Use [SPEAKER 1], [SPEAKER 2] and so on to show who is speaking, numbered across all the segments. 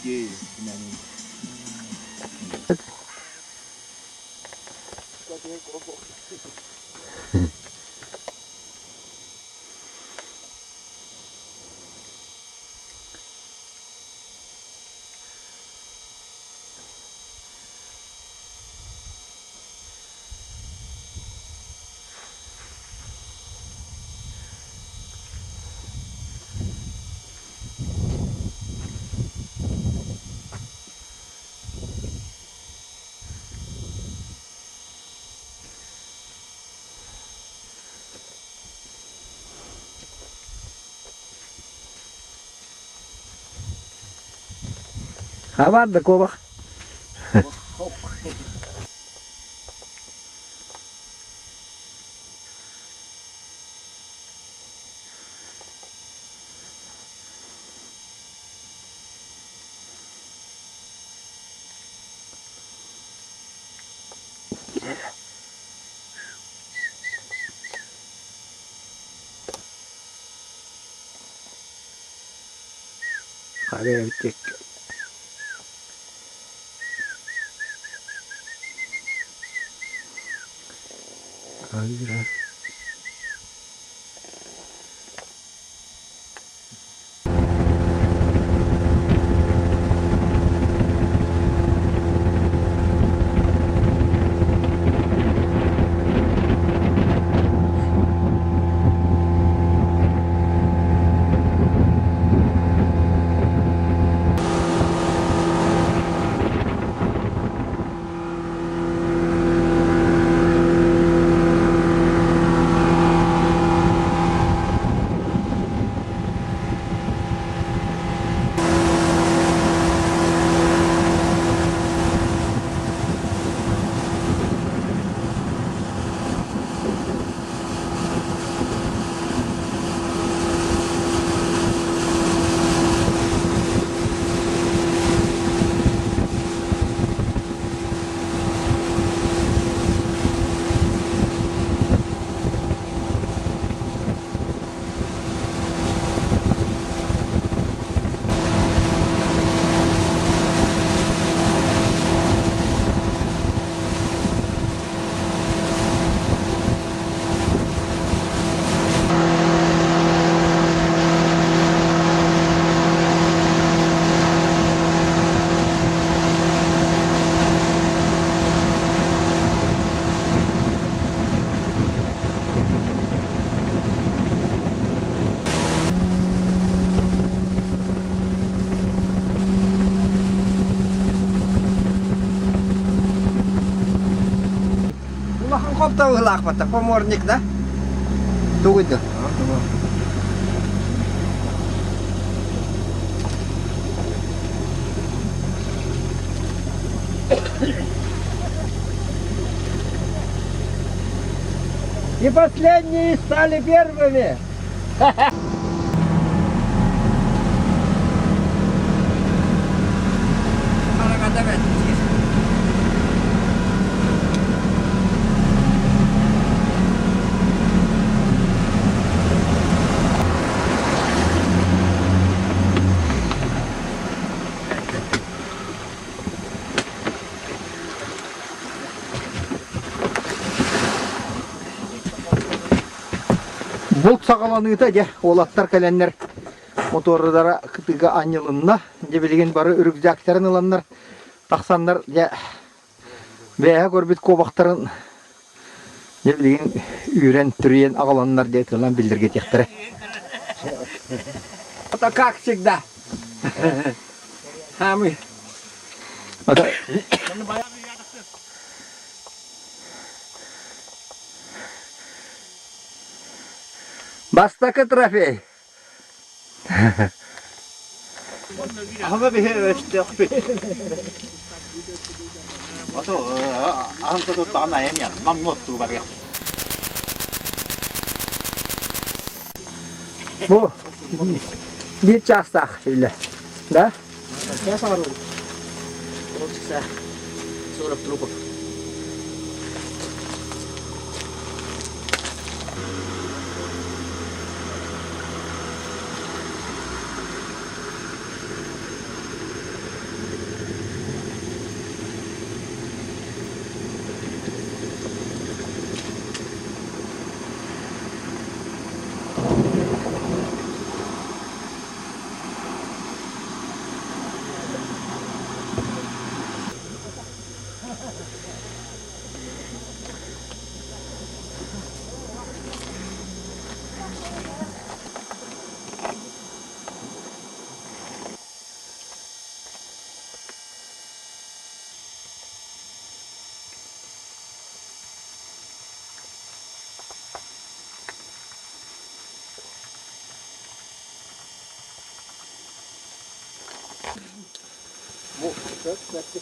[SPEAKER 1] Türkiye'yi. Yani.
[SPEAKER 2] Ha vardı kovak. Kahve bitecek. Kahve biraz. Kopta ылак бата, поморник, да? Тугуйду. И последние стали первыми. Бұл сағаланыйта де олаттар кәләннер мотордара кытыга аньылынна де білген бары үрікзәктерін ыланнар тақсандар де бәйә көрбіт кобақтарын де білген үйрен түрен ағаланнар де тылан білдірге тектірі. Это как всегда. Хамы. Бастакы трофей.
[SPEAKER 1] Ama bir işte yapıyor. Atau angkat tu tanah yang ni, mamut tu bagi.
[SPEAKER 2] Bu bir çastak şöyle. Da?
[SPEAKER 1] Ya sabar dulu. Terus saya suruh terlupa.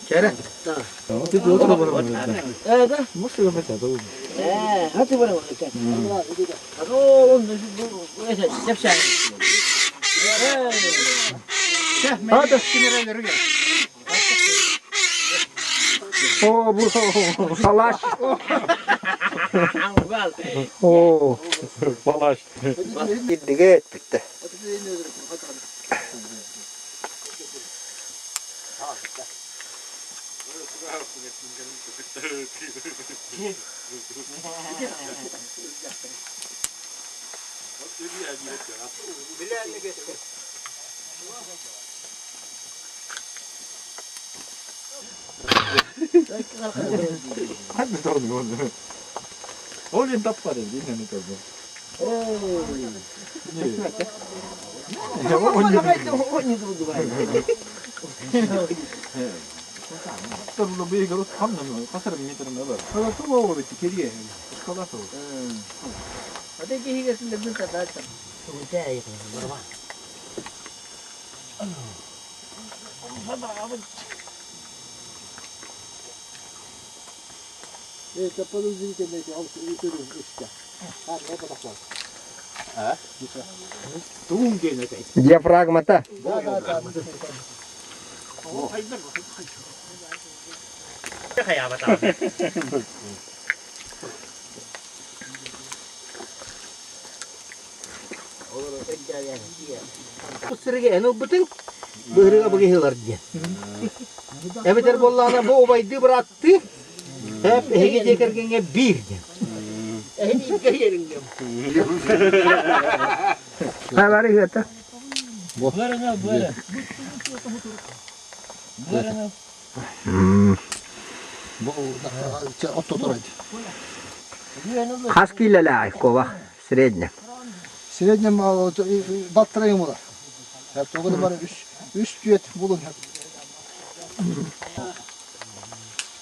[SPEAKER 2] Kere.
[SPEAKER 1] Evet.
[SPEAKER 3] Musta gömete doğru.
[SPEAKER 1] Hadi bana bak. Hadi oğlum bu neyse yapacağım.
[SPEAKER 2] Hadi sinirleri gel. Oo bu salaş. Oo.
[SPEAKER 3] Balaş.
[SPEAKER 2] Bildik et bitti.
[SPEAKER 3] Hadi doğru mu? Olin tappar dedi yine ne tabii. Tabii bir galut hamdını kasarım yeterim da var.
[SPEAKER 2] Sonra tuğba o bitti kediye.
[SPEAKER 3] Kalasa.
[SPEAKER 1] Hadi ki higasında bir kadar. Bu da iyi. Baba.
[SPEAKER 2] Kapalı zilkendeki al yürüyoruz işte. Ha ne kadar var? Ha?
[SPEAKER 3] Doğum gene kay.
[SPEAKER 2] Diyafragmata.
[SPEAKER 1] Da. Kaya bata. Sırıge eno bütün bırıga bıgı hilar diye. Evet bollana bu obaydı bıraktı. Hep hege cekergenge bir diye. Ehli ilk yerinde.
[SPEAKER 2] Ha var ya ta.
[SPEAKER 1] Böyle.
[SPEAKER 2] Bu otto toraydı.
[SPEAKER 1] Kaç kilo kova srednja.
[SPEAKER 2] Srednjem battarayım olar. Hep o kadar var üst düet bulun hep.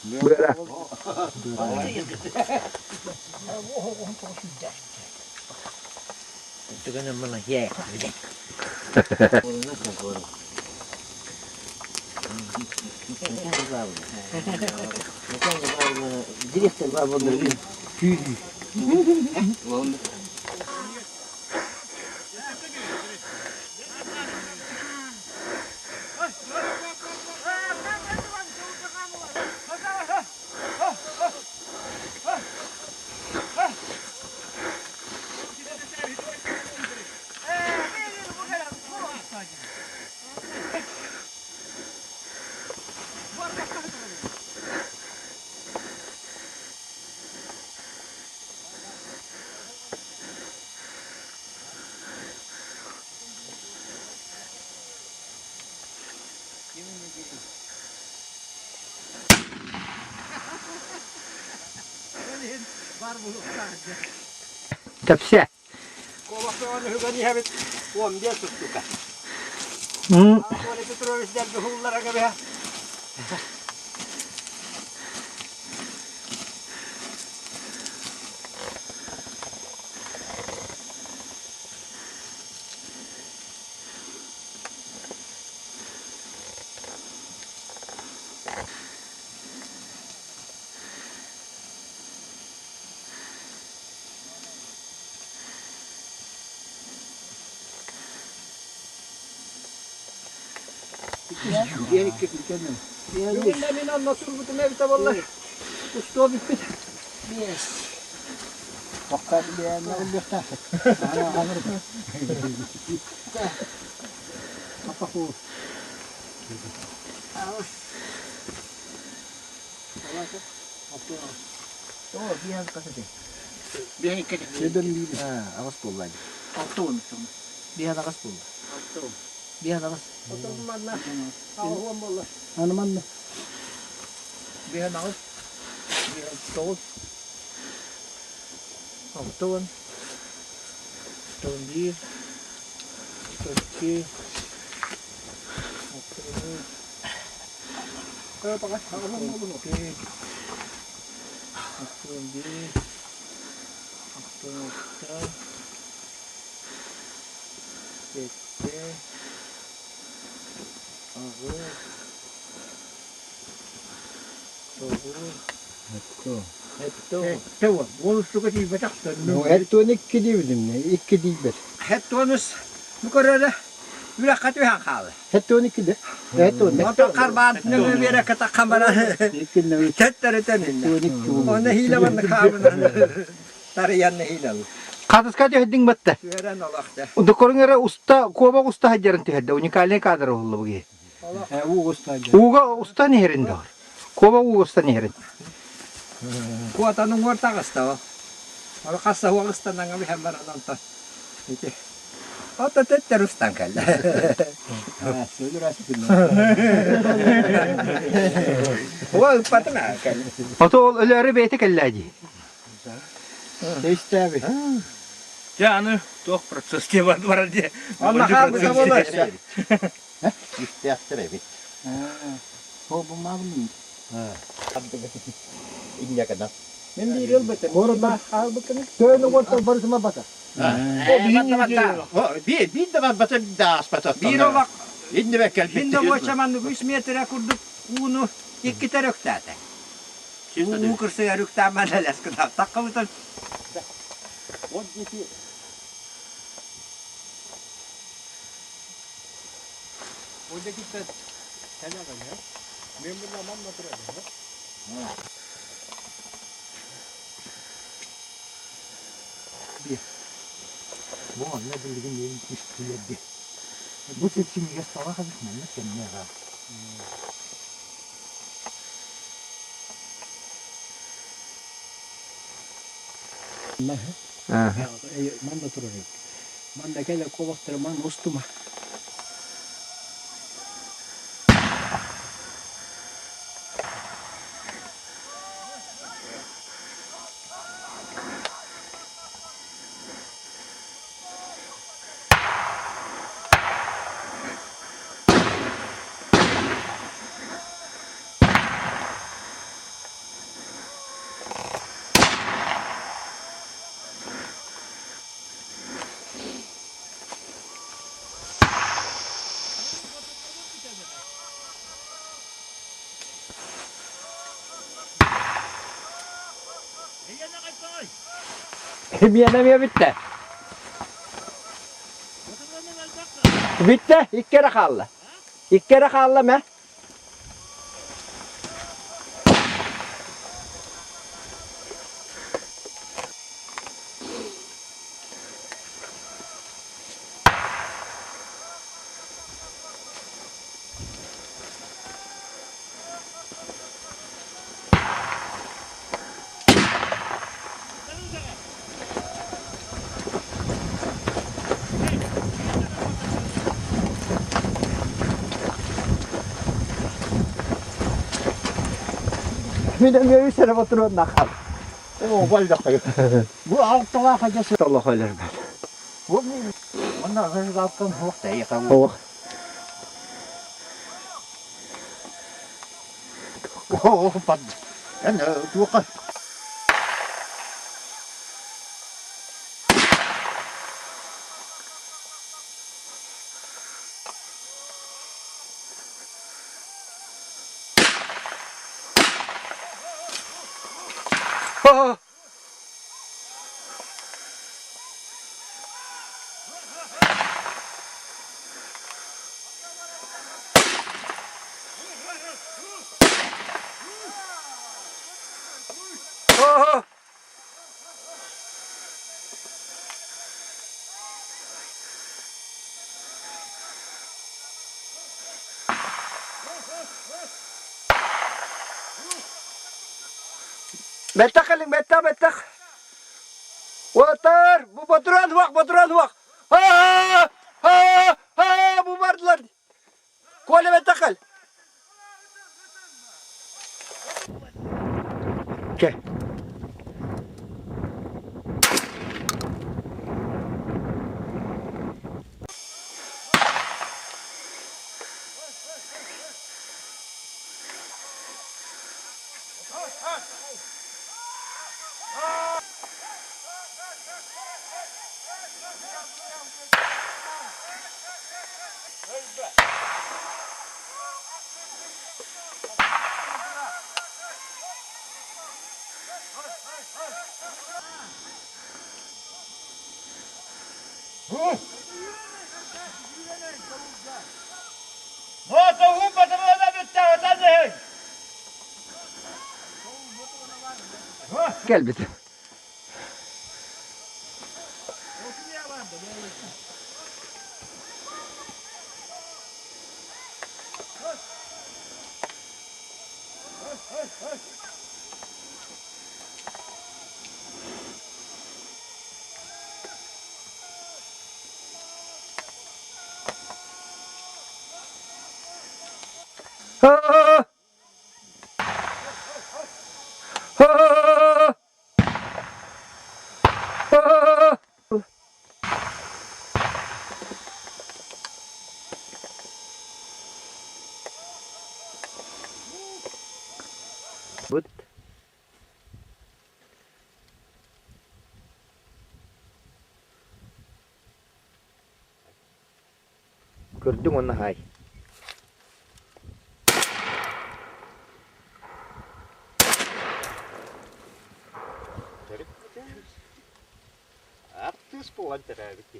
[SPEAKER 1] Böyle. Itu kan mana ya. Direkt var burada. Tepsi.
[SPEAKER 2] Kovakta hyvä niin hävit huomia tuttuka. Oli Petrovis jälkeen hullara kävi. Diğer kendine. Diğer ne anla surgutu mevta vallahi. Usta bitti.
[SPEAKER 1] Yes.
[SPEAKER 2] Bakar bir ne oluyor da. Ana alır. Apa bu?
[SPEAKER 1] Oh, biar kasih.
[SPEAKER 2] Bir iki. Neden değil? Ha, alas bulaydı.
[SPEAKER 1] Auto untuk. Biar akas pun.
[SPEAKER 2] Auto.
[SPEAKER 1] Biar akas.
[SPEAKER 2] Auto mana? Tahu malah. Ano man?
[SPEAKER 1] Biar akas. Biar auto. Auto. Auto bir. Auto iki. Auto ini.
[SPEAKER 2] Kaya pakas. Ano man?
[SPEAKER 1] Oke. Auto bir. Auto tiga. Bete. Tuo, muistuko tiipätähtö?
[SPEAKER 2] No et on ikki diivdimne, ikki diivbet.
[SPEAKER 1] Het on us, mukorada, yläkät yhden kaalle.
[SPEAKER 2] Et on ikki de. Et on.
[SPEAKER 1] Mutta karbaan, nyt vielä kata kamera.
[SPEAKER 2] Ikki ne.
[SPEAKER 1] Tättäri tänninä.
[SPEAKER 2] Et on ikki.
[SPEAKER 1] On ne hiilavan kaamana. Tarjanne hiilalla.
[SPEAKER 2] Kataska tehding batta.
[SPEAKER 1] Syödään olahta.
[SPEAKER 2] Unda korngara usta, kuva usta hajaran tehda. Unikaalne kadar olla bugi. Uga usta ni herinda. Kuva usta ni herin.
[SPEAKER 1] Kuota nunguor takasta on. Olo kassa huolesta nanga vähän verran antaa. Ota tetterustan källä.
[SPEAKER 2] Se oli raspilla.
[SPEAKER 1] Huolpa tämä källä.
[SPEAKER 2] Oto öleri beete kellaaji. Teistävi.
[SPEAKER 3] Ja nu, tohpratsasti varat je.
[SPEAKER 1] Anna haamuta volessa.
[SPEAKER 2] Teatterevi. Hobo maavnin. Injakana.
[SPEAKER 1] Men di rulbete. Morba halbukane.
[SPEAKER 2] Töön vuotta varsama bata.
[SPEAKER 3] Viidä vapata taas patat.
[SPEAKER 1] Virova.
[SPEAKER 3] Inne vekkel.
[SPEAKER 1] Hinda vuotsaman yksi mieterä kun uunu ikki teröktäätä. Uukursa ja ryktää männeläskata. Takkavutan.
[SPEAKER 2] Bu anne bildiğin yerin üstüyedi. Bu seçimiye salak hazırlanmış kendine ya.
[SPEAKER 4] Man da turur. Man da kela kovaktar man ustuma.
[SPEAKER 2] Mienemiä bitte. Bitte, ikkere kalla. Ikkere kalla me. Mienemiä ysere vaturun nakal.
[SPEAKER 3] Oo, valda kayo.
[SPEAKER 2] Bu alttağa hacası. Allah hayır ben.
[SPEAKER 3] Bu mi? Ondan sonra zaten hohta yakan.
[SPEAKER 2] Oh.
[SPEAKER 3] Oo, pad. Ana, tuqa.
[SPEAKER 2] Ha. Ha. Betak kaling betak betak. Water, bu baturan wak. Ha bu vardılar. Kole betak kal. Ke. Gel bir de. Ha! Ha! Ha! Вот. Gördün onu hay.
[SPEAKER 1] Artis puan terhadap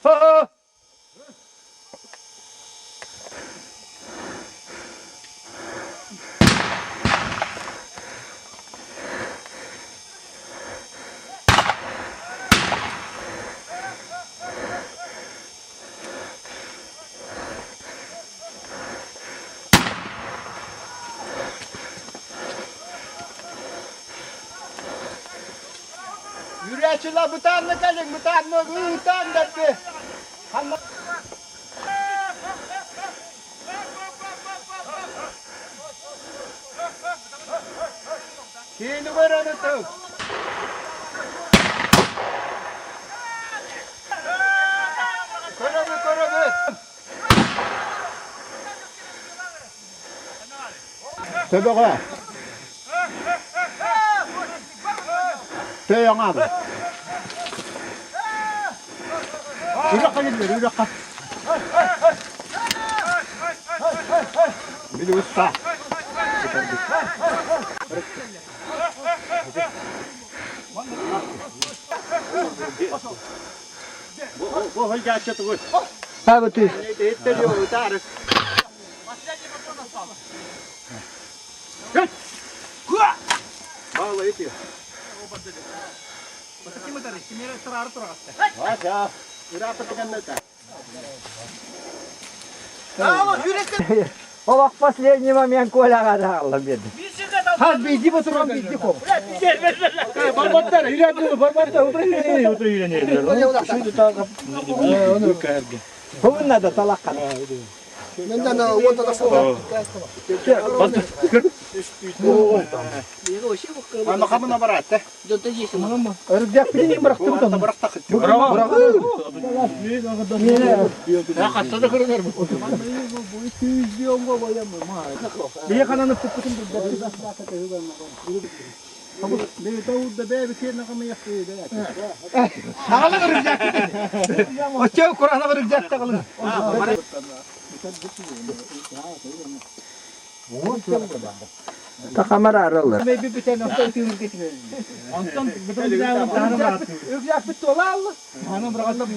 [SPEAKER 2] Ha!
[SPEAKER 1] Yürüyüşler bu tane kalın, bu tane derdi. Kini var anıtım. Koradı.
[SPEAKER 4] Tabii o. Teyang abi. Urak gidiyor, urak. Bir usta. Bu hoca çatı bu.
[SPEAKER 2] Ha bu tüy.
[SPEAKER 1] Ettiriyor utarız. Vallahi etiyor.
[SPEAKER 4] Aşağı. Urak tıkandı.
[SPEAKER 2] O bak последний момент Коля kadar bedi. Ha bedi bu turan bedi ko.
[SPEAKER 4] Barbatlar, ileride barbatlar oturuyor. Şimdi ta onu kayırdı.
[SPEAKER 2] Bununla da talakkan.
[SPEAKER 1] Menden o da sabah.
[SPEAKER 4] Ama kamına bıraktı.
[SPEAKER 2] Örümcek pilini bıraktım da.
[SPEAKER 4] Bıraktı.
[SPEAKER 1] Ya kaçta kırılır mı?
[SPEAKER 2] Bir kananı tuttum. Sağlık örümcek. O çöv Kur'an'a örümcek takılın. Ta kamera ararlar.
[SPEAKER 1] Bir tane hafta tüyür getiriyor.
[SPEAKER 2] Ondan bütün güzel hanım rahat. Örümcek bitti ola Allah. Hanım bırakalım.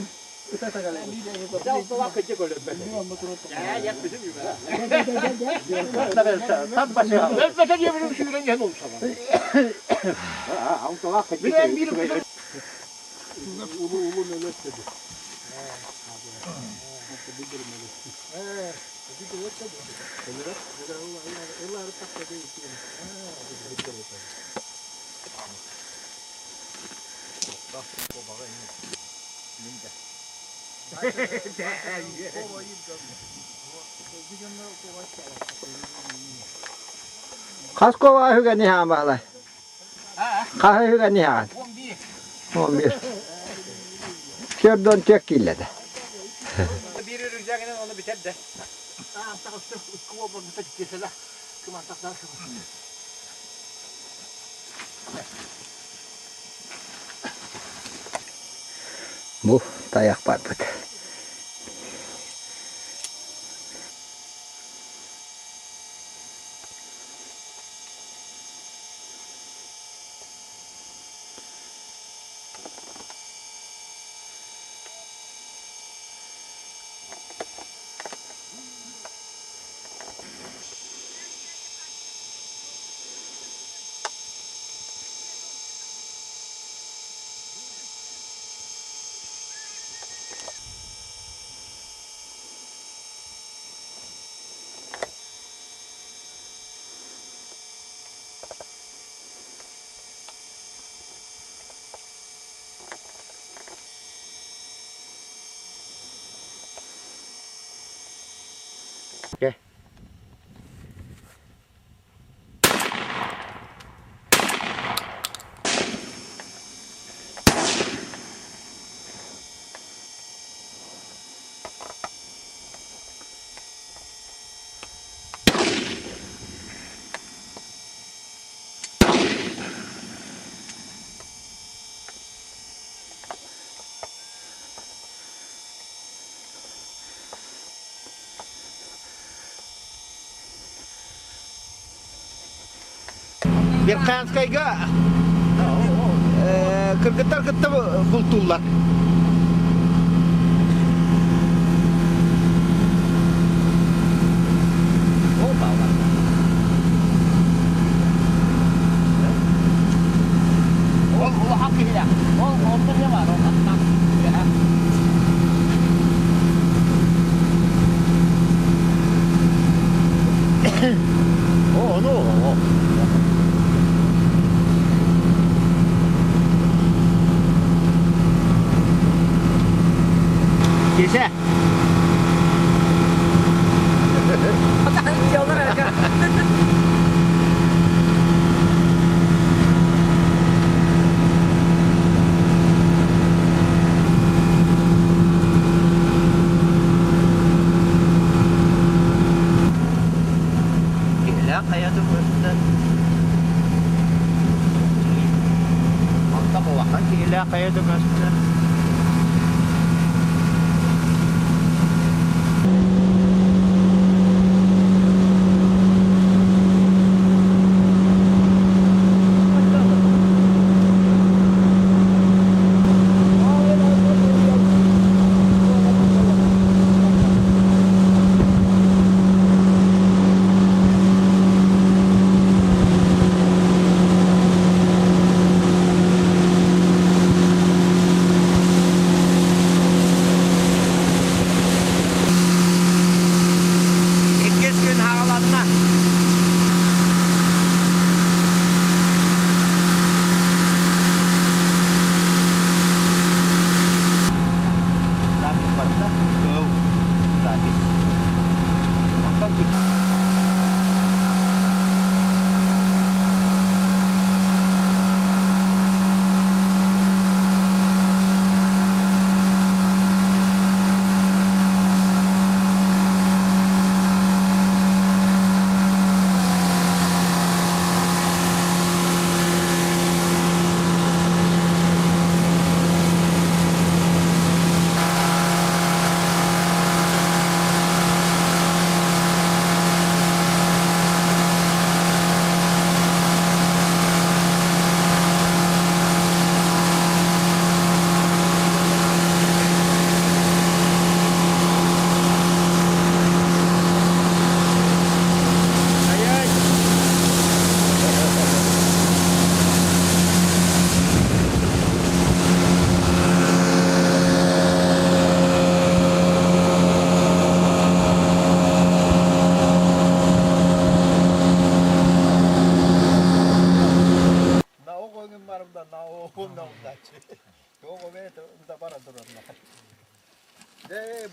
[SPEAKER 1] Tam başa. Ben de bir şeyden gel olsa. Bilen bir
[SPEAKER 2] Kasko var hüga nihan bağlay. Kahve hüga nihan. 11. Şerdon tek kille de.
[SPEAKER 1] bir ürünceğinin onu biter de. Takıstır kuva bu bir keseler. Kıman taklar kıman.
[SPEAKER 2] Bu dayak var burada. Bir Kayanskayga kırgıtlar kıtta bultullar. O hakikaten. Onda ne var? Ondan. O. Gece. Gila kaya tuh mantap wakan gila kaya tuh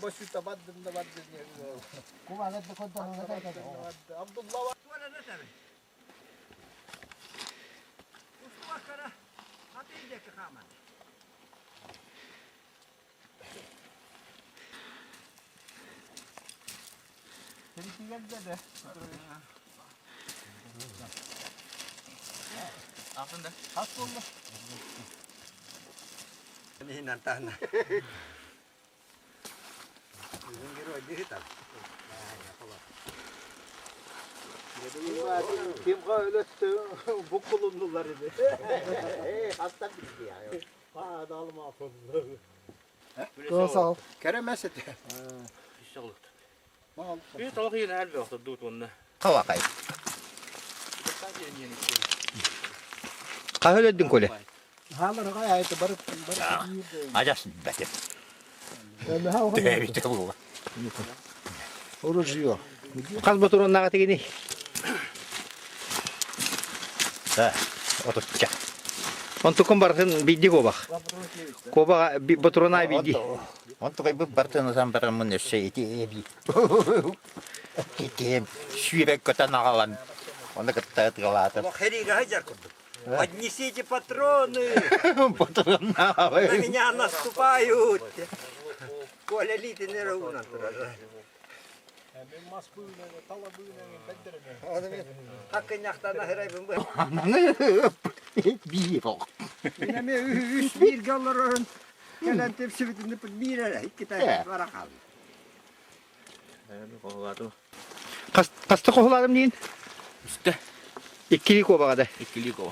[SPEAKER 1] Boşu tabadım da var diye.
[SPEAKER 2] Kumagat da kontan
[SPEAKER 1] Abdullah var. Wala na tabi. Usta kara. Hadi de kaman. Seni geldi de.
[SPEAKER 3] Aslında.
[SPEAKER 1] Hasta oldu.
[SPEAKER 3] Ini nantana.
[SPEAKER 1] Kim öyle bu kulundular idi. Hasta bitti ya. Ha dalma atıldı.
[SPEAKER 2] Sağ ol.
[SPEAKER 1] Kerem Esed.
[SPEAKER 3] İnşallah. Bir tavuk yine her bir hafta dut onunla.
[SPEAKER 2] Kavakay. Kahveledin kole.
[SPEAKER 1] Halar gayet barık
[SPEAKER 2] Acasın betim.
[SPEAKER 1] barık.
[SPEAKER 2] Devite bu.
[SPEAKER 1] Orucu yok.
[SPEAKER 2] Kaz motorun nakati gini. Ha, ototça. Ontukun barın biddi kobak. Kobak motorun ay biddi.
[SPEAKER 5] Onto ibu partner sampai manusia itu ebi. Kita syirik kota nakalan. Onda kata terlalu.
[SPEAKER 3] Херига hajar kudu. Поднесите патроны.
[SPEAKER 5] Патрон
[SPEAKER 3] На меня наступают. Коля литы не ровно. Hakkın yaktana herayım bu.
[SPEAKER 5] Biro.
[SPEAKER 3] Yine mi üç bir galların. Gelen tepsi bitinde bir ara iki tane var kaldı.
[SPEAKER 2] Kastı kohlarım deyin.
[SPEAKER 3] İşte.
[SPEAKER 2] İkili kobağa da.
[SPEAKER 5] İkili kova.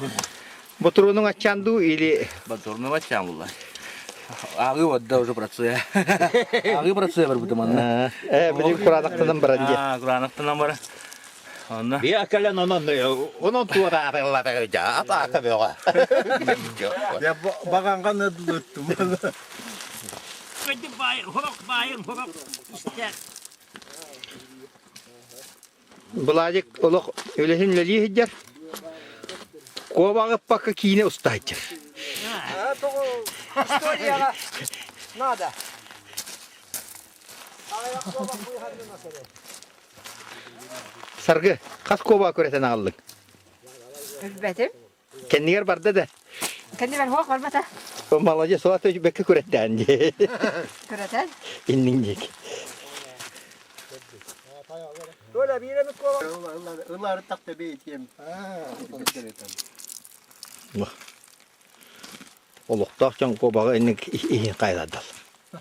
[SPEAKER 2] Motorunun açandığı ili
[SPEAKER 5] Baturnu macam mulai. Aku wadda udah percaya. Aku percaya baru teman.
[SPEAKER 2] bilim kuranaktan baranje.
[SPEAKER 5] Kurang tuh nomor. Ona.
[SPEAKER 1] Bir kalen onun tuara arella vereceği. Ata kabıyor.
[SPEAKER 3] Ya bakan kan ne tuttum.
[SPEAKER 1] Hadi bayın horok. İşte.
[SPEAKER 2] Bulacık oluk öylesin leli hiccer. Kobağa pakka kine usta hiccer.
[SPEAKER 4] Historia nada.
[SPEAKER 2] Sargı, kas kobağa köreten aldın.
[SPEAKER 6] Betim.
[SPEAKER 2] Kendiler barda da.
[SPEAKER 6] Kendi ben hok olmata.
[SPEAKER 2] O malaca soğat öcü bekle köretten.
[SPEAKER 6] Köreten.
[SPEAKER 2] İnninecek.
[SPEAKER 4] Böyle bir yere mi kola? Ilar tak da bir itiyem.
[SPEAKER 2] Olukta can kobağa innik kayladal.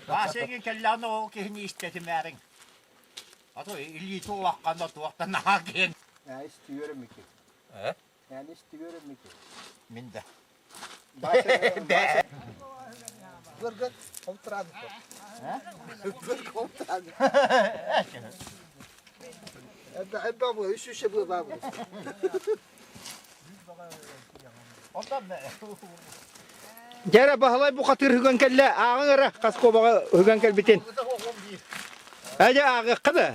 [SPEAKER 1] Bahsegi kellano o kihni istedim erin. Ato illi tuvakkanda tuvakta nakin.
[SPEAKER 4] Ya istiyorum ki.
[SPEAKER 1] He?
[SPEAKER 4] Yani istiyorum ki.
[SPEAKER 1] Minde.
[SPEAKER 4] Gırgır kolturan. Gırgır kolturan. Ebba bu, üç şey bu babu.
[SPEAKER 1] Ondan ne?
[SPEAKER 2] Jara bahalay bu katır hügan kelle ağın ara kas kobağa hügan kel bitin. Aja ağı kada.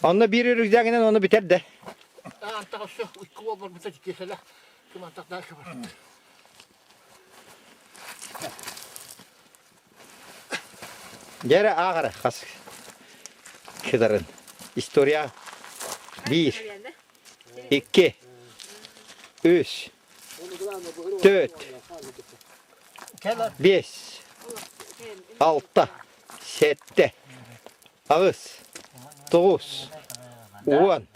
[SPEAKER 2] Onda bir rüzgarından onu biter de.
[SPEAKER 1] Anta şu uyku var mı tek kesele. Kim anta daha var.
[SPEAKER 2] Jara ağara kas. Kidarın. Historia 1, 2, 3, 4, 5, 6, 7, ağız, 9, 10,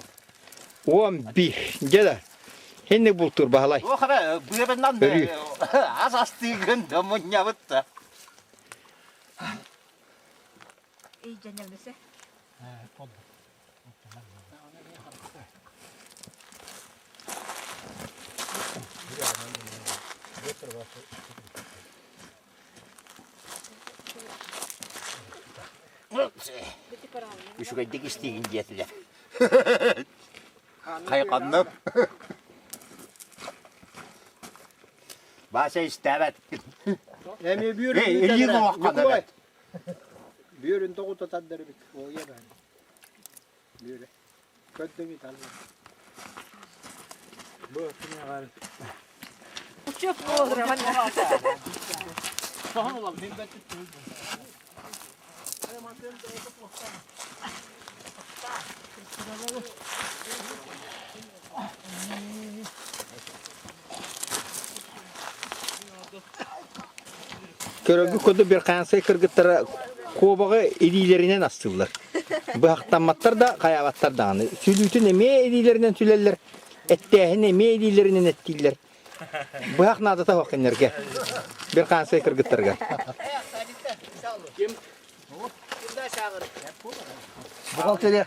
[SPEAKER 2] 11. Jada. Hindi bultur bahalay.
[SPEAKER 1] O kadar bu yerden
[SPEAKER 2] Örüyor.
[SPEAKER 1] de asasti gında munya bitti.
[SPEAKER 6] İyi canım dese.
[SPEAKER 1] Şu kadar isteyin diyetiler. Kaykandım. Bahse istemet.
[SPEAKER 4] Emi bir
[SPEAKER 1] Hey, elli vakkada be.
[SPEAKER 4] Bir ürün toku tatları bit. O ye ben. Bir. Kötü bir tane. Bu kime var?
[SPEAKER 6] Çok olur ama.
[SPEAKER 1] Soğan olalım. Ben de
[SPEAKER 2] Körögü kodu bir kansay kırgıttara kobağı edilerinden astılar. Bu haktanmatlar da kayavatlar da. Sülütün eme edilerinden süleller. Etteğin eme edilerinden ettiler. Bu hak nadata vakınlarga. Bir kansay kırgıttarga.
[SPEAKER 4] Buhalteriye.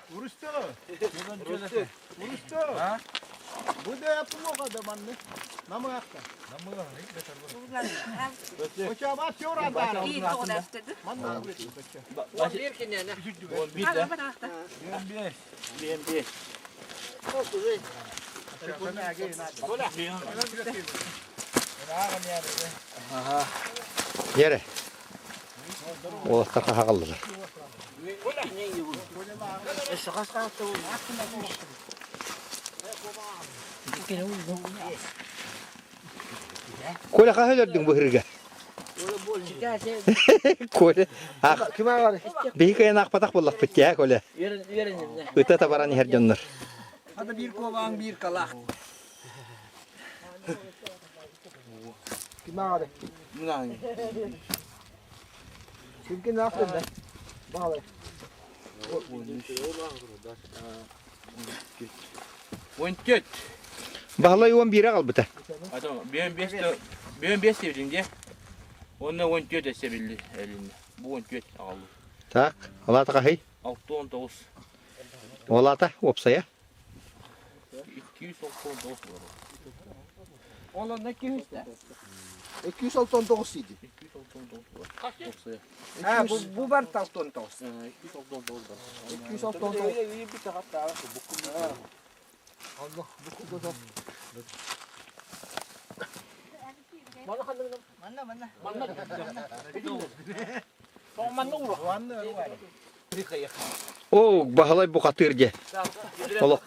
[SPEAKER 3] Bu da yaptım o kadar manlı. Namı yakta. Koça bas yoranda.
[SPEAKER 6] İyi doğru istedi.
[SPEAKER 3] Manlı.
[SPEAKER 4] Bir kinene.
[SPEAKER 6] Hadi bana hasta.
[SPEAKER 5] BMP.
[SPEAKER 2] Yere. Oğuzlar kakallılar. Kole kahölerdin bu hırga. Kole.
[SPEAKER 4] Kime var?
[SPEAKER 2] Bir kayan akpatak bullak bitti ya kole. Öte tabaran her canlar.
[SPEAKER 4] Hadi bir kovan bir kalak. Kime var? Çünkü ne yaptın da? Bağlı.
[SPEAKER 5] Woncut.
[SPEAKER 2] Bahlay 11'e kal bita.
[SPEAKER 5] Atau BMP tu BMP sih dia. Onunla 14 etse bildi elinde. Bu 14 aldı.
[SPEAKER 2] Так, олата қахи.
[SPEAKER 5] 6-19.
[SPEAKER 2] Олата, опсая.
[SPEAKER 5] 299 var.
[SPEAKER 4] Olan ne ki işte? 299 idi.
[SPEAKER 5] 299 var. Opsaya.
[SPEAKER 4] Ha bu var 99.
[SPEAKER 5] 299 var.
[SPEAKER 4] 299.
[SPEAKER 5] Bir taraf daha var.
[SPEAKER 4] Allah bu kadar.
[SPEAKER 2] О, бағалай бұқатыр де. Олық.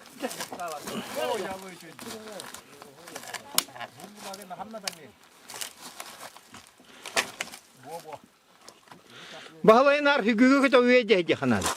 [SPEAKER 2] Бағалайын ар хүгігі күті өйде де қанады.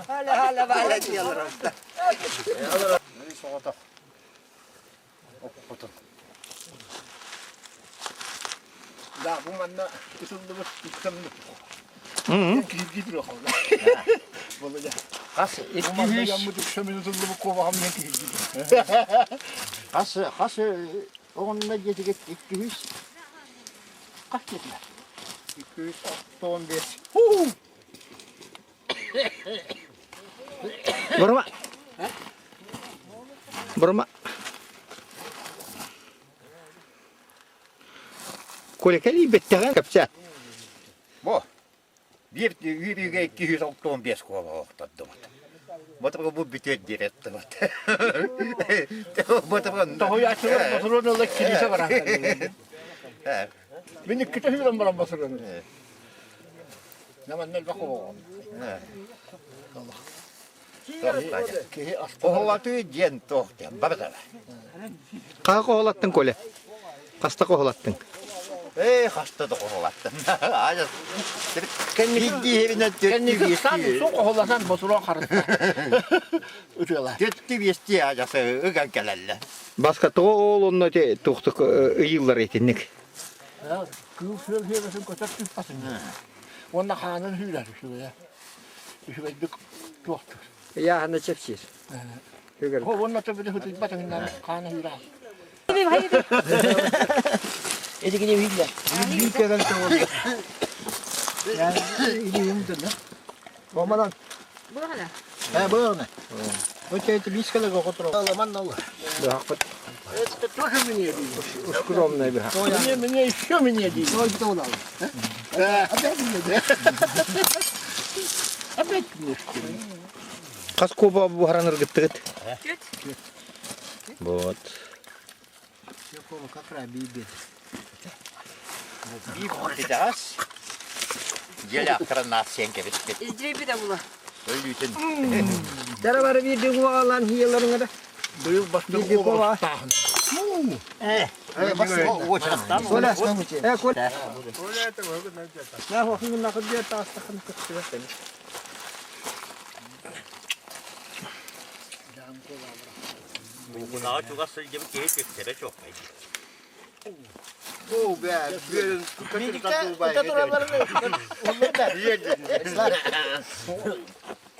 [SPEAKER 1] Hala böyle diyorlar orada.
[SPEAKER 4] Da bu manna ısındırmış ısındırmış.
[SPEAKER 2] Hı.
[SPEAKER 4] Gidiyor orada. Böyle.
[SPEAKER 1] Kas
[SPEAKER 4] Bu manna
[SPEAKER 1] 200.
[SPEAKER 4] yanmış ısındırmış ısındırmış kovağım ne gidiyor.
[SPEAKER 1] Kas onunla gece 200. Kaç dediler?
[SPEAKER 4] 295.
[SPEAKER 2] Vurma. Vurma. Kolekeli betteğen kapsa.
[SPEAKER 7] Bu. Bir 295 kova ortadı. Mutta bu bitiyor diretti. Mutta
[SPEAKER 4] Daha yaşlı basırın da kilise var.
[SPEAKER 7] He.
[SPEAKER 4] Beni küçük bir var basırın. Ne man ne bakıyor. Ki
[SPEAKER 7] O vakti gen tohtem. Babada.
[SPEAKER 2] Kağa koholattın kole. Kasta koholattın.
[SPEAKER 7] Hasta da kovalattım. Aja. Kendi evine
[SPEAKER 4] kendisi sen
[SPEAKER 7] döktü.
[SPEAKER 4] sok olasan basırın karısı. Ötüyorlar.
[SPEAKER 7] Döktü vesti ajası ögan kelelle.
[SPEAKER 2] Baskatı oğlunla de tuhtuk yıllar etinlik.
[SPEAKER 4] Ya kıyıfır hırsın koçak tüpasın. Onda hanın hüler şuraya. Şuraya dik yoktur.
[SPEAKER 2] Ya handa çepsiz.
[SPEAKER 4] O onda tabii de hırsın batın hanı hüler.
[SPEAKER 1] Edi gine hüller.
[SPEAKER 4] Bir kere de oldu. Yani iyi yumdun da. Olmadan.
[SPEAKER 6] Bu hala.
[SPEAKER 4] He böyle. Öteki bir skala kokotro. Alaman ne olur?
[SPEAKER 2] Hakikaten
[SPEAKER 4] Çok emin yedi.
[SPEAKER 2] skромный bir.
[SPEAKER 4] Mene işe mi yedi? O bir tane al. Abek mi yedi? Abek mi yedi?
[SPEAKER 2] Kas kopa bu haranır gitti git.
[SPEAKER 6] Git.
[SPEAKER 2] Вот.
[SPEAKER 4] Kolu kakra bibi.
[SPEAKER 7] Bir biraz. Gel aktarına senke bitti.
[SPEAKER 6] İcri bir de bula.
[SPEAKER 7] Öylüydün.
[SPEAKER 4] Dere var bir de bu alan hiyalarına da. Büyük başlı kova.
[SPEAKER 7] O çantam.
[SPEAKER 4] Kola sen bu şey. Kola. Ne bakayım ne kadar ta astakını kıtıyor seni.
[SPEAKER 7] Bu daha çok asıl gibi keyif ettere çok.
[SPEAKER 4] O be. Birlikte utatıralarını. Onlar da.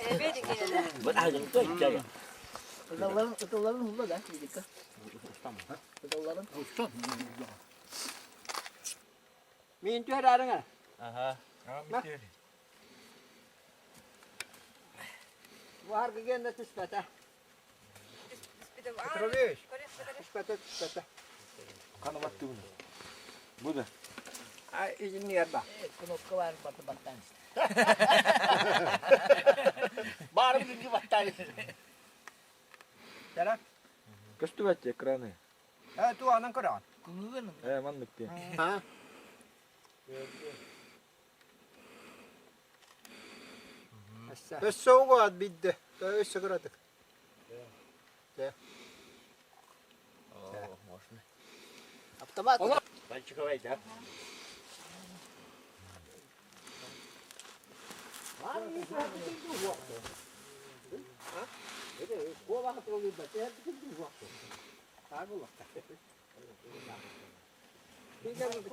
[SPEAKER 6] Evet yine de.
[SPEAKER 7] Bu aydın da içeri.
[SPEAKER 4] Utatıraların burada da. Birlikte. Utatıraların. Min tu ada dengar?
[SPEAKER 7] Aha.
[SPEAKER 2] Var gene tüspete.
[SPEAKER 6] Bir de var.
[SPEAKER 2] Petrovich.
[SPEAKER 6] Korek
[SPEAKER 2] Tüspete tüspete.
[SPEAKER 3] Kanı battı bunu. Bu da.
[SPEAKER 2] Ay izin yer bak.
[SPEAKER 4] Knopka var batı battan işte.
[SPEAKER 2] Bari birinci battaniye. Serap.
[SPEAKER 3] Köstü batacak kranı.
[SPEAKER 2] Ha tu anan kıran.
[SPEAKER 4] Kungugın.
[SPEAKER 3] Mandık diye.
[SPEAKER 2] Ha. Bes soğuk ad biddi. Öyle sigaradık. Автомат.
[SPEAKER 7] Мальчиковой, да?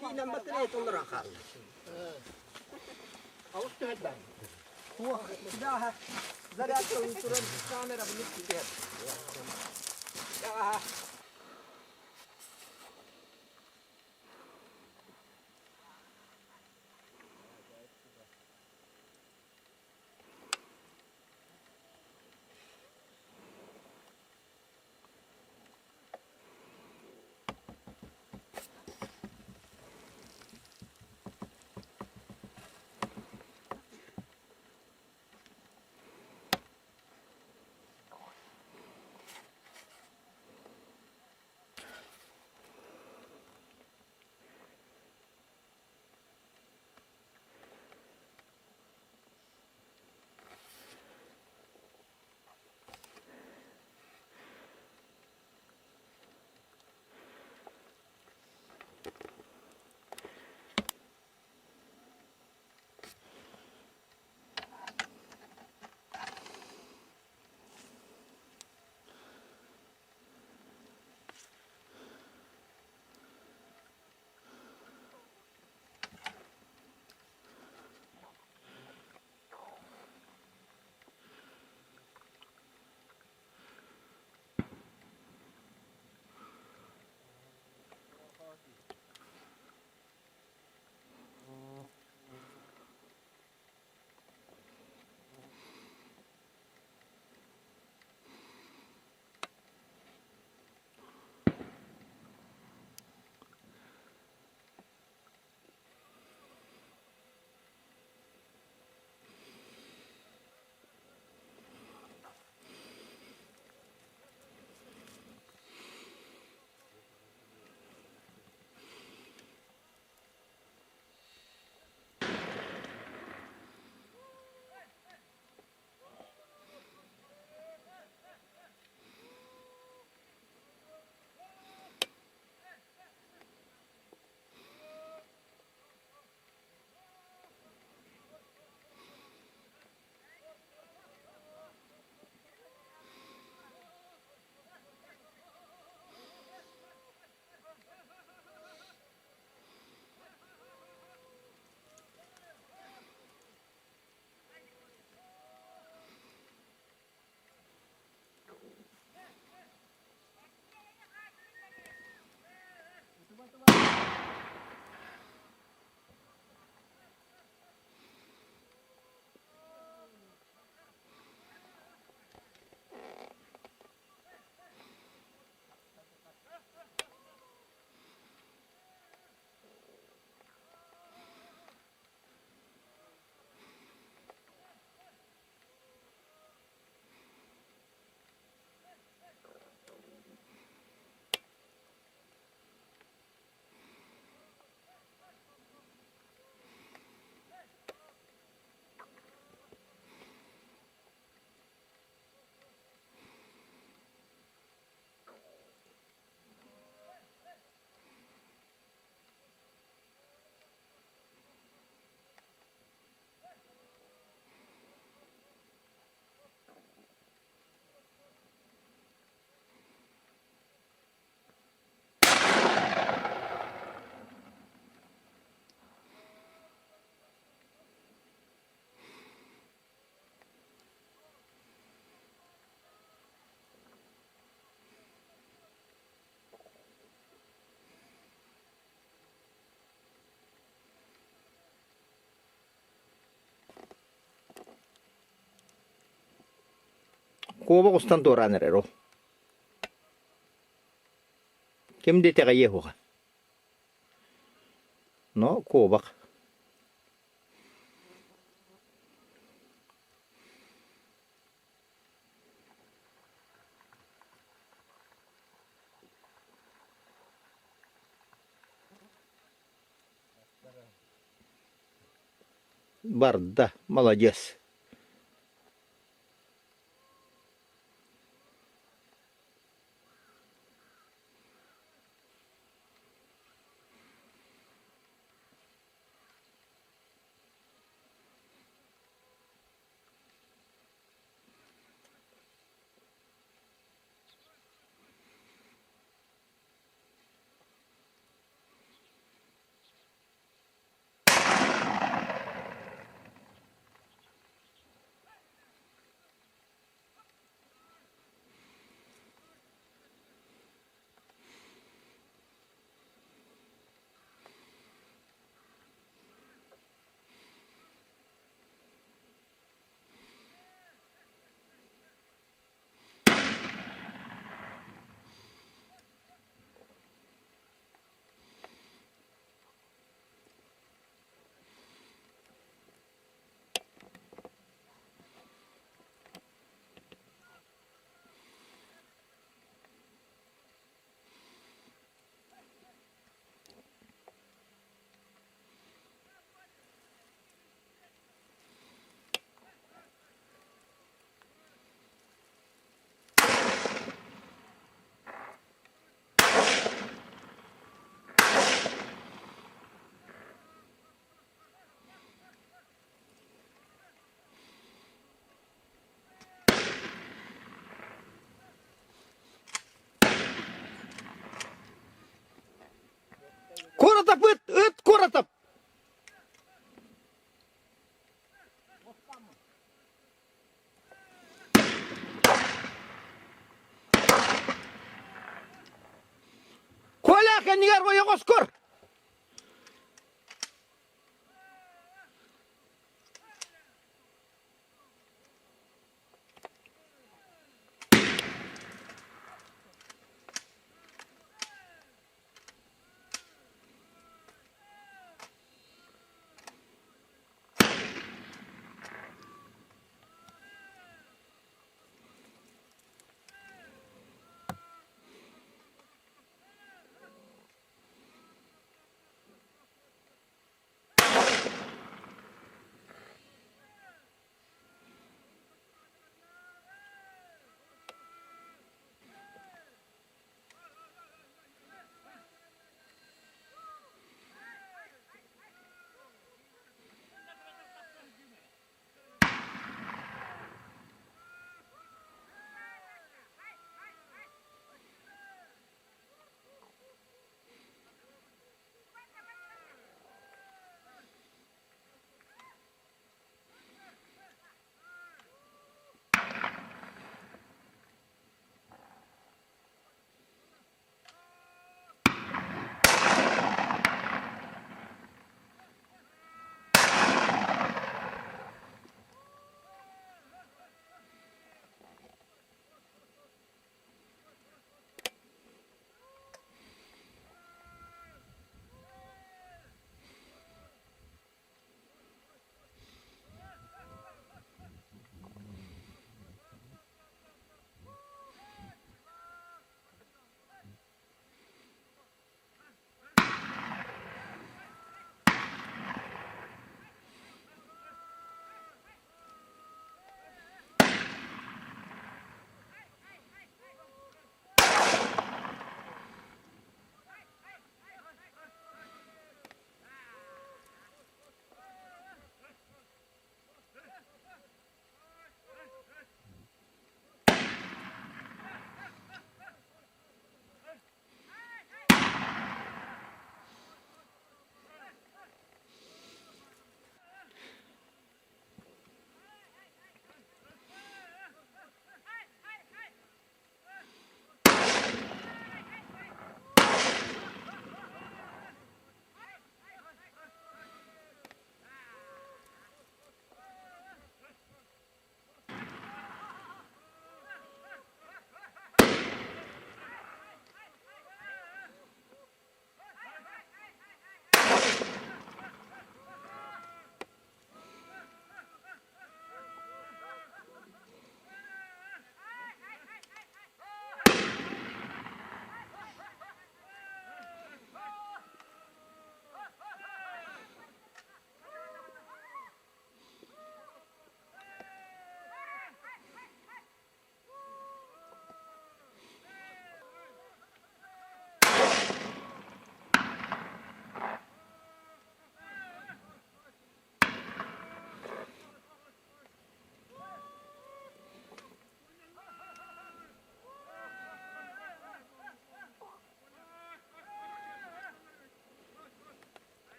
[SPEAKER 2] Kiinän battereet on rahalla. Да, зарядка туран камера в них теперь. Да. Kuoba kustan toran erero. Kim de tega yehoga. No, kuoba. Barda, молодец. Koratap it koratap. Kola kan nigar boyo koskor.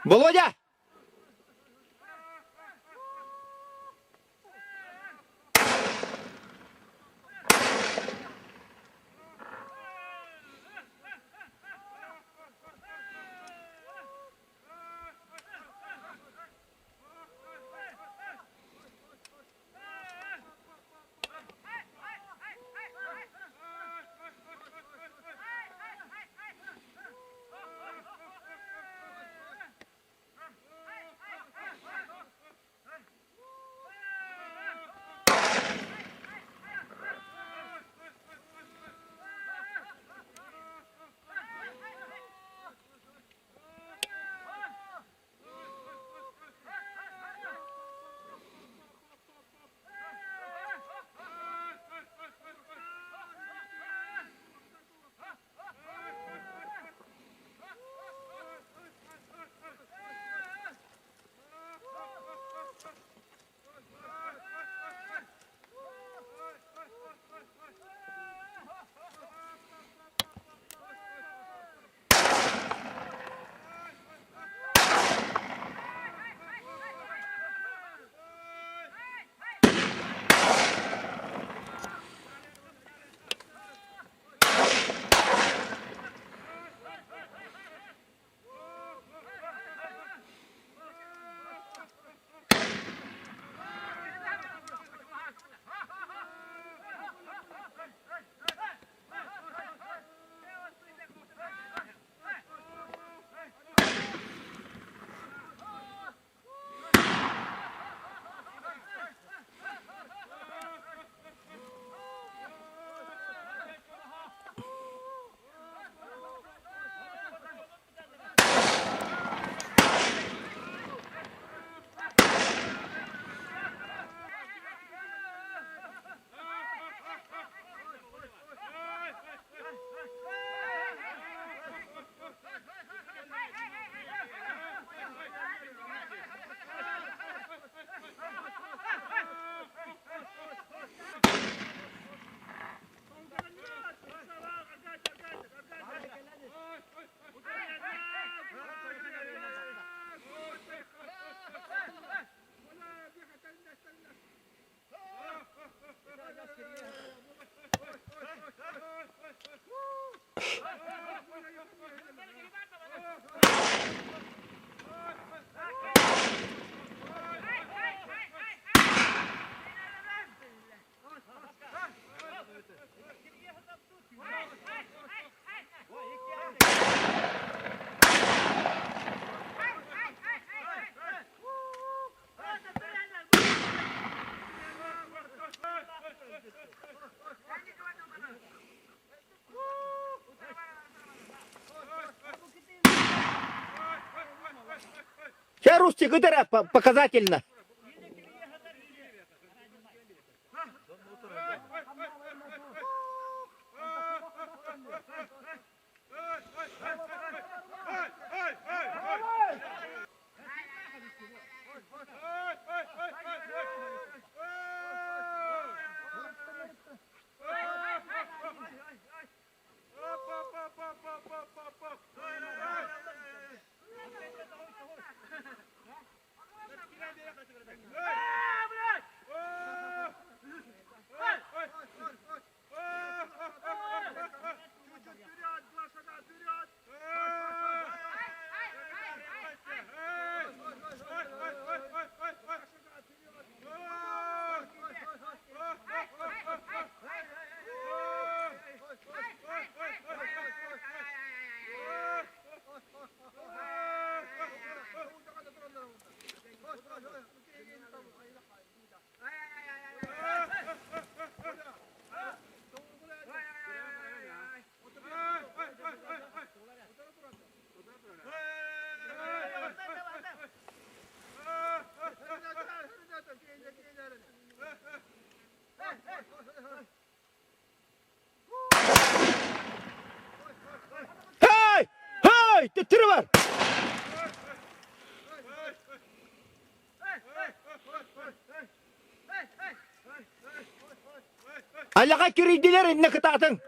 [SPEAKER 2] Володя! Сейчас, Рустик, это показательно. Hey! Hey! Tırı var. Alaga kiriydiler inne kıtatın.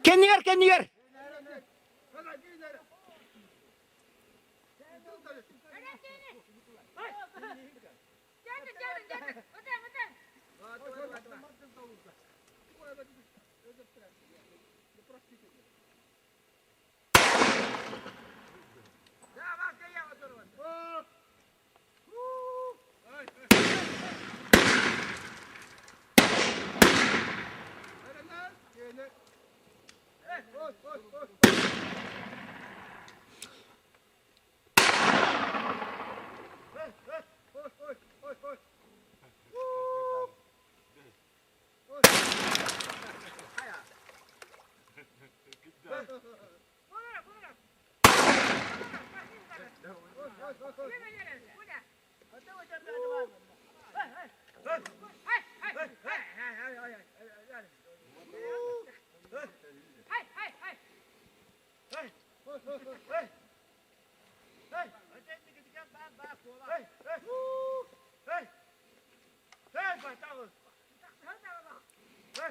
[SPEAKER 2] Kendiler kendiler.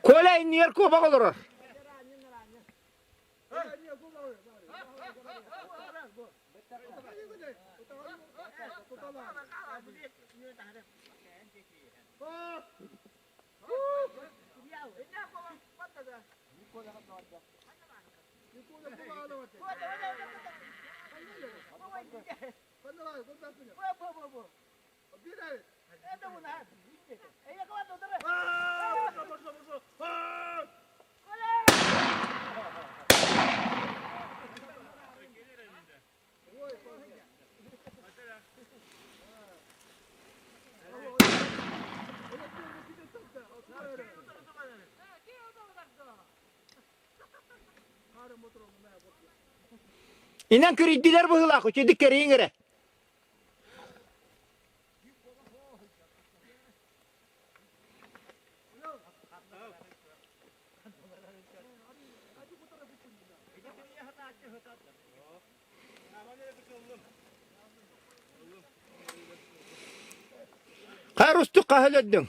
[SPEAKER 2] Kola iniyor kubak olur. İnan kırıddiler bu hılak. Uçedik kereyin gire. Karustu kahledin.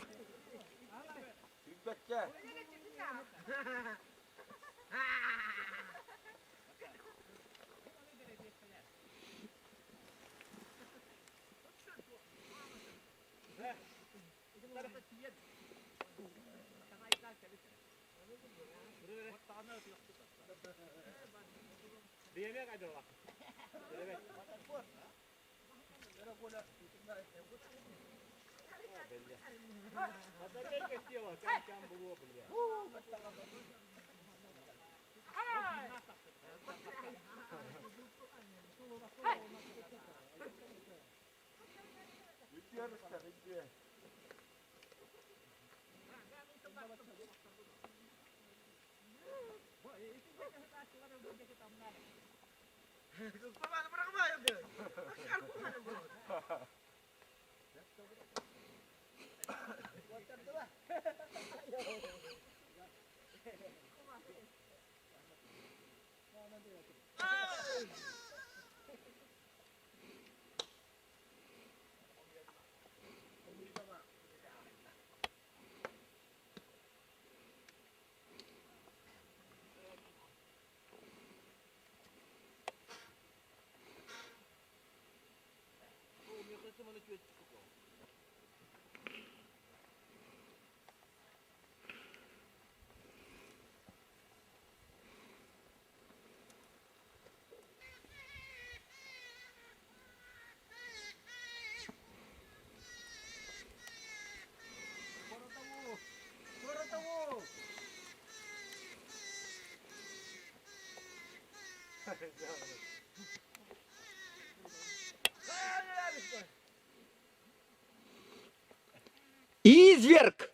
[SPEAKER 2] Изверг!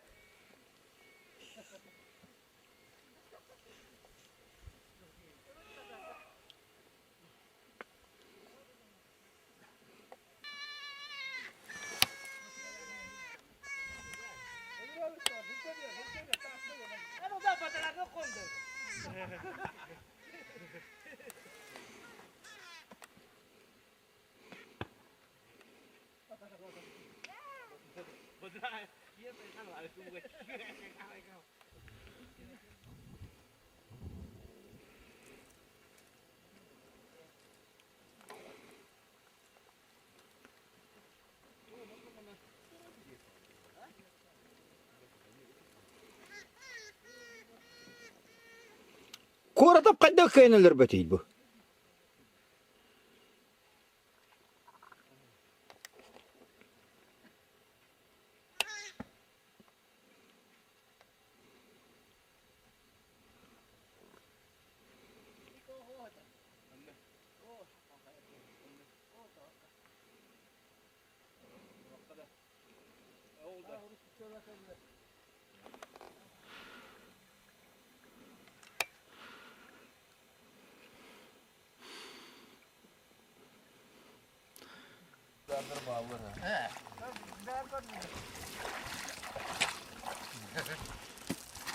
[SPEAKER 2] Koratap kayda kaynalar batıydı bu.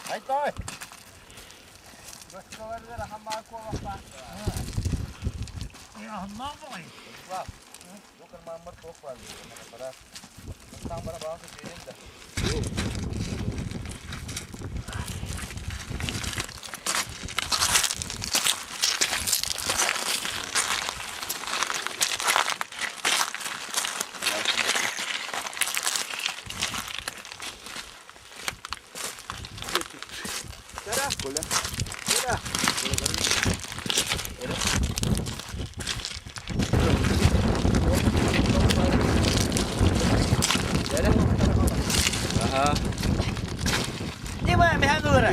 [SPEAKER 7] Hãy coi. Bukan mamar topal. Para tentang para bawang sekian dah.
[SPEAKER 5] Di ba, may hangura?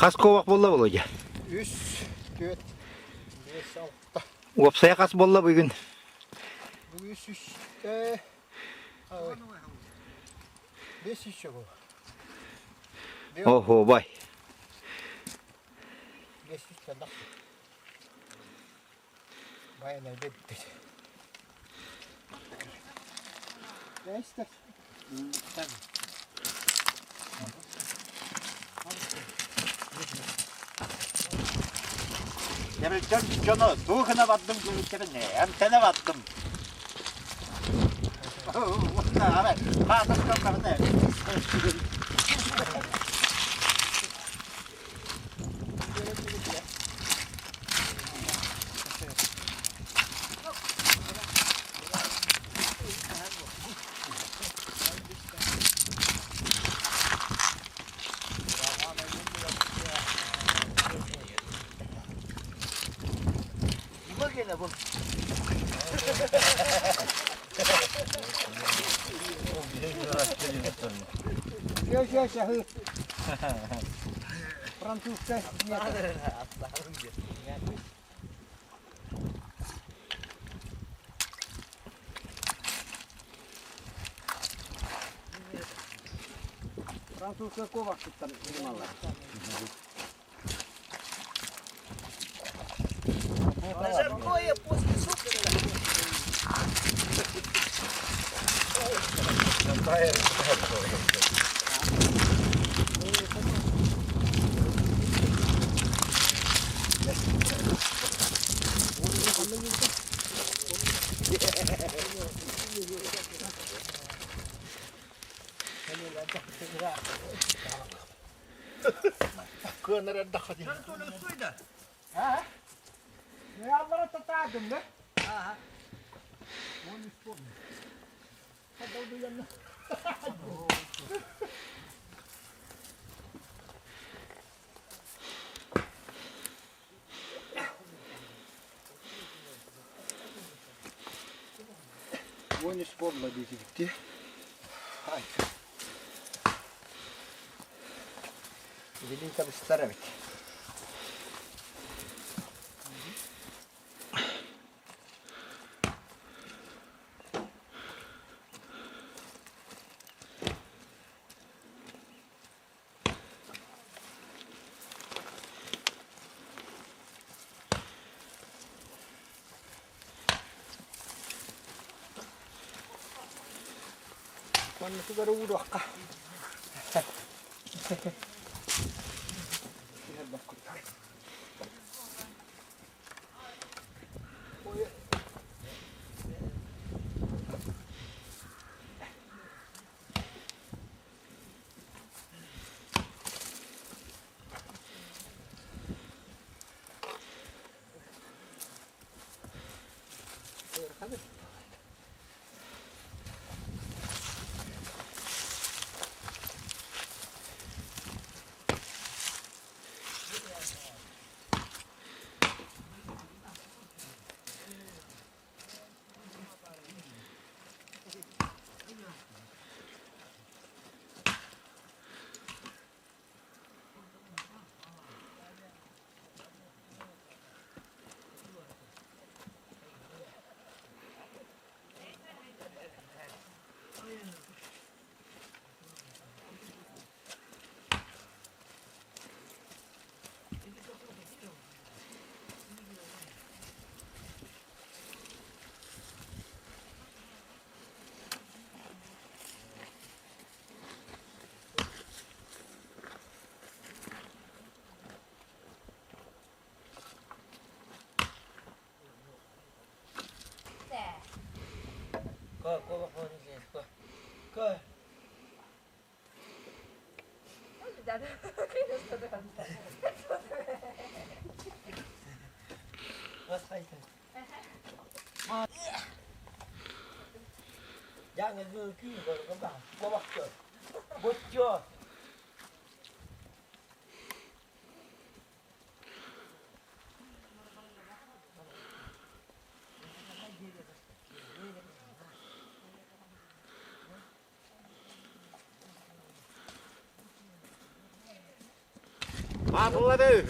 [SPEAKER 2] Kas kovak bolla bolacak.
[SPEAKER 4] 3, 4, 5, 6.
[SPEAKER 2] Opsaya kas bolla bugün.
[SPEAKER 4] Bu 3, 5 iş yok.
[SPEAKER 2] Oho bay.
[SPEAKER 4] 5 iş kadar. Bayağı nerede bitti. Ne istersin?
[SPEAKER 7] Jamen canı doğuna battım gülüşlerine. Hem sana battım. Bunlar abi. Hazır kaplarına.
[SPEAKER 5] Gene bu.
[SPEAKER 4] Yaşa. Fransızca.
[SPEAKER 1] Fransuska kovaksittan ilmalla. Жаркое после супера.
[SPEAKER 4] Könere dakati.
[SPEAKER 2] Ne Allah'a tatadım ne?
[SPEAKER 4] Вони спорно дітки. Ай.
[SPEAKER 1] Велика старовик.
[SPEAKER 4] Mana sudah udah kah? Lihat bakut.
[SPEAKER 1] Jangan geki kalau kembang. Bawah ke. Bocor.
[SPEAKER 2] Patladı.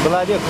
[SPEAKER 2] Kıladık.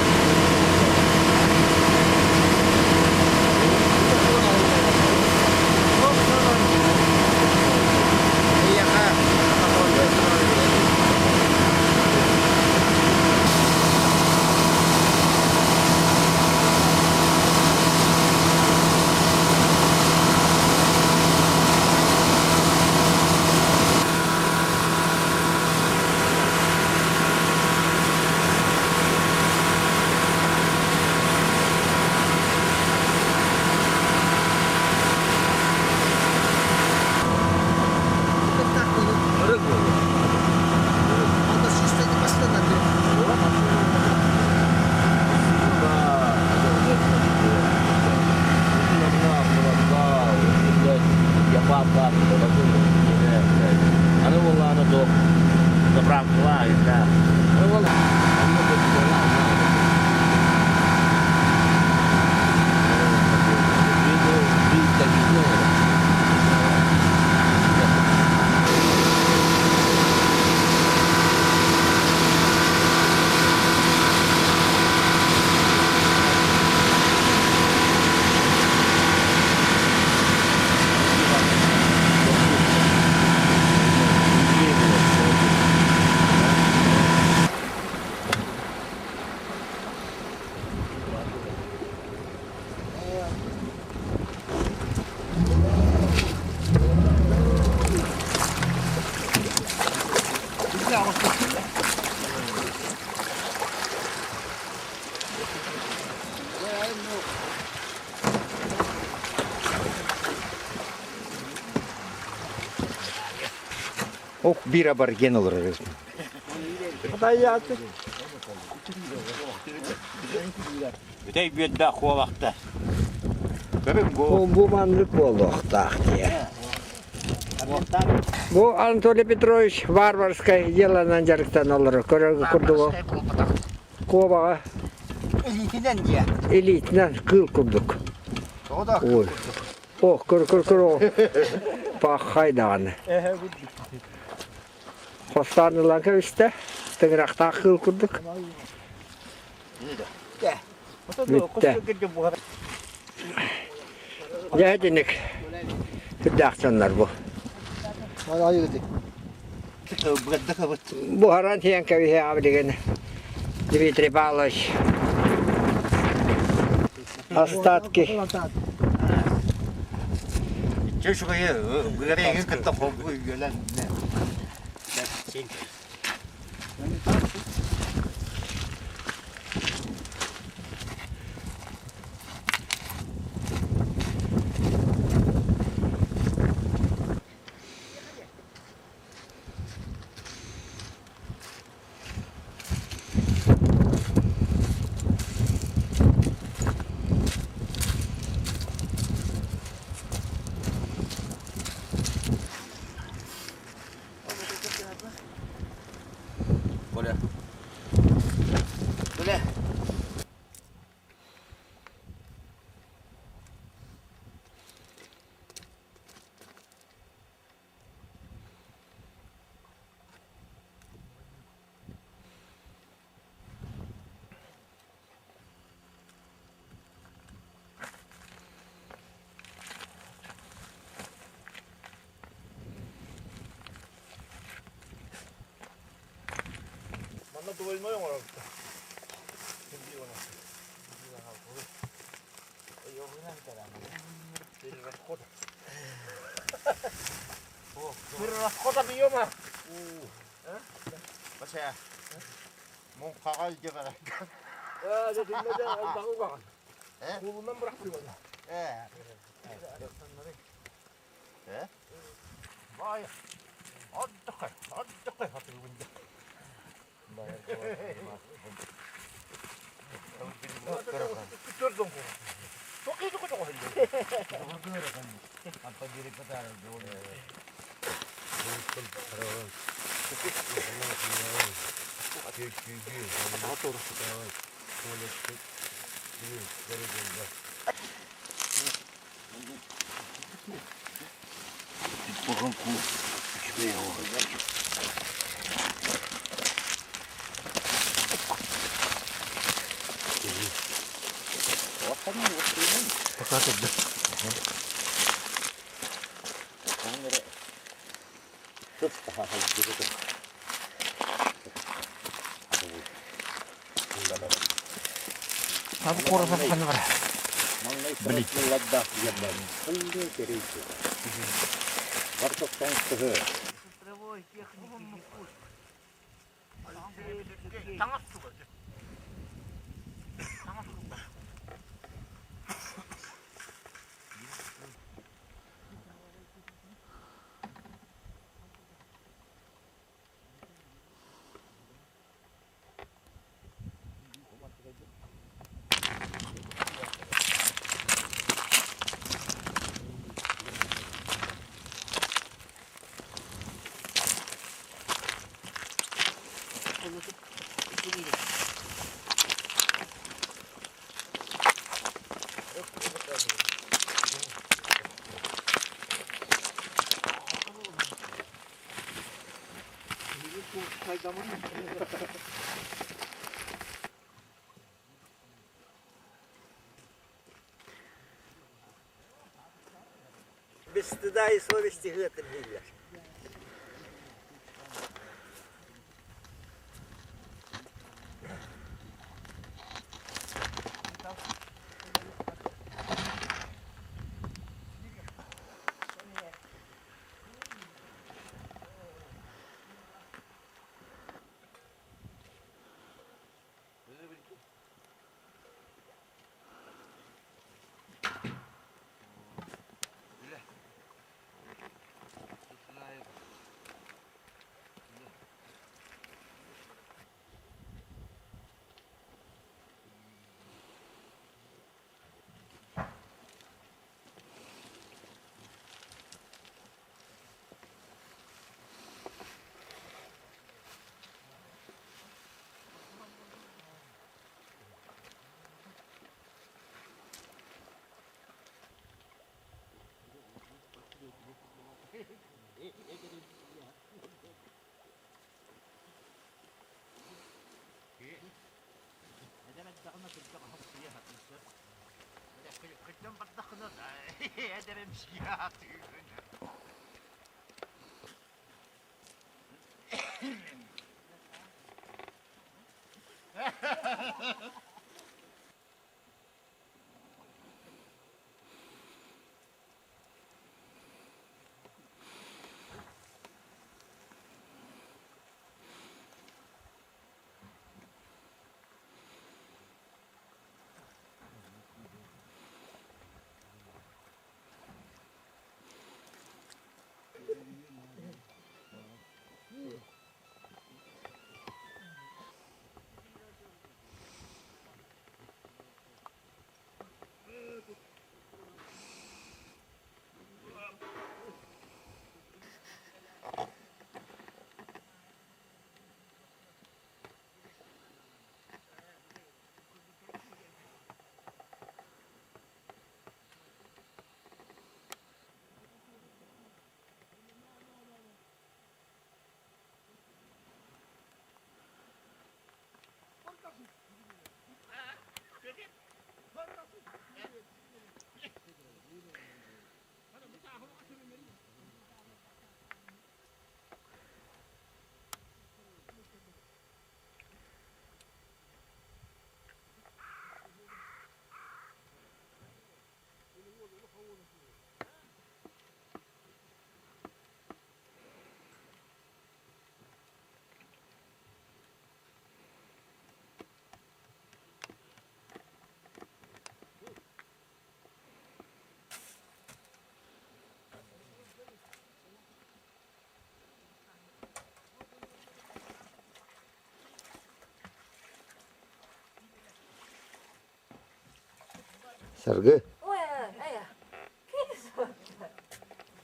[SPEAKER 5] Bak, ano wala na to? Sa prank line na. Ano wala? Ano ba ito wala?
[SPEAKER 2] Oh, bira бар ген olur resmen.
[SPEAKER 3] Tek bir de kovakta.
[SPEAKER 8] Bu manlık oldu diye. Bu Anatoly Petrovich Varvarskaya yılanancalıktan olur. Kurdu kovağa
[SPEAKER 1] Elitinden diye.
[SPEAKER 8] elitinden kıl kurduk.
[SPEAKER 1] O da
[SPEAKER 8] Oy. Oh kır o. Bak haydağını. Hostanılanka üstte. Tıngırakta kıl kurduk. Bitti. Yedinik. Hüddakçanlar bu. Bu haran tiyankevi abi degen. Dmitri Pavlovich. Остатки.
[SPEAKER 3] Çeşmeyi, gıraya kıtta fobu gelen ne?
[SPEAKER 5] Boleh. Boleh.
[SPEAKER 3] Mana doymuyor mu orada? Kota biliyor mu? Masaya. Mon kakal gibi.
[SPEAKER 4] Ya dinle de bağı bakın. Kolundan bırakmıyor bana.
[SPEAKER 3] Vay. Addıkay hatırlayınca.
[SPEAKER 4] Tutturdum bunu. Çok iyi çok iyi.
[SPEAKER 3] Apa diri kita
[SPEAKER 2] Abi korasa bakanı var.
[SPEAKER 1] Без стыда и совести это не
[SPEAKER 2] Sargı.
[SPEAKER 6] Ой, ая.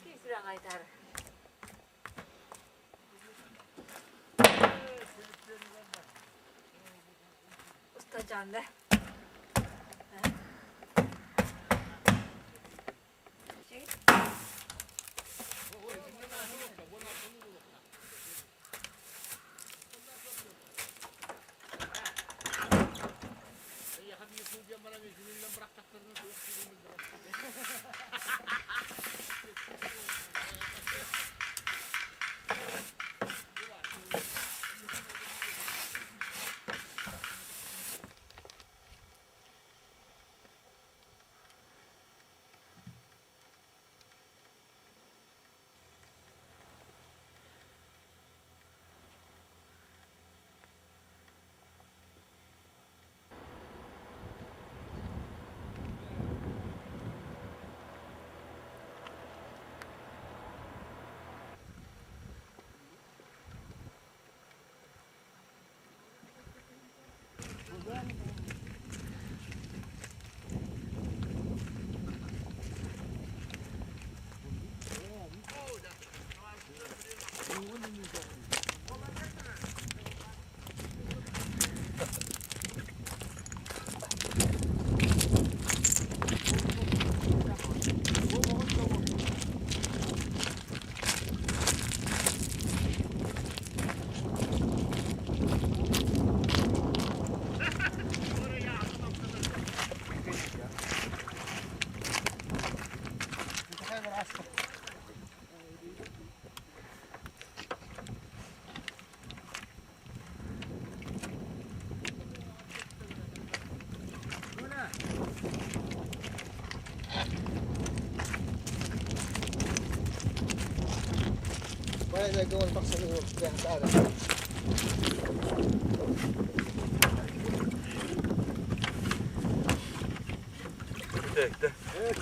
[SPEAKER 6] Кисрang айтар. Ustacandı.
[SPEAKER 2] Bayağı da gavur baksana yok. Ben daha
[SPEAKER 3] Tek de.
[SPEAKER 2] Evet,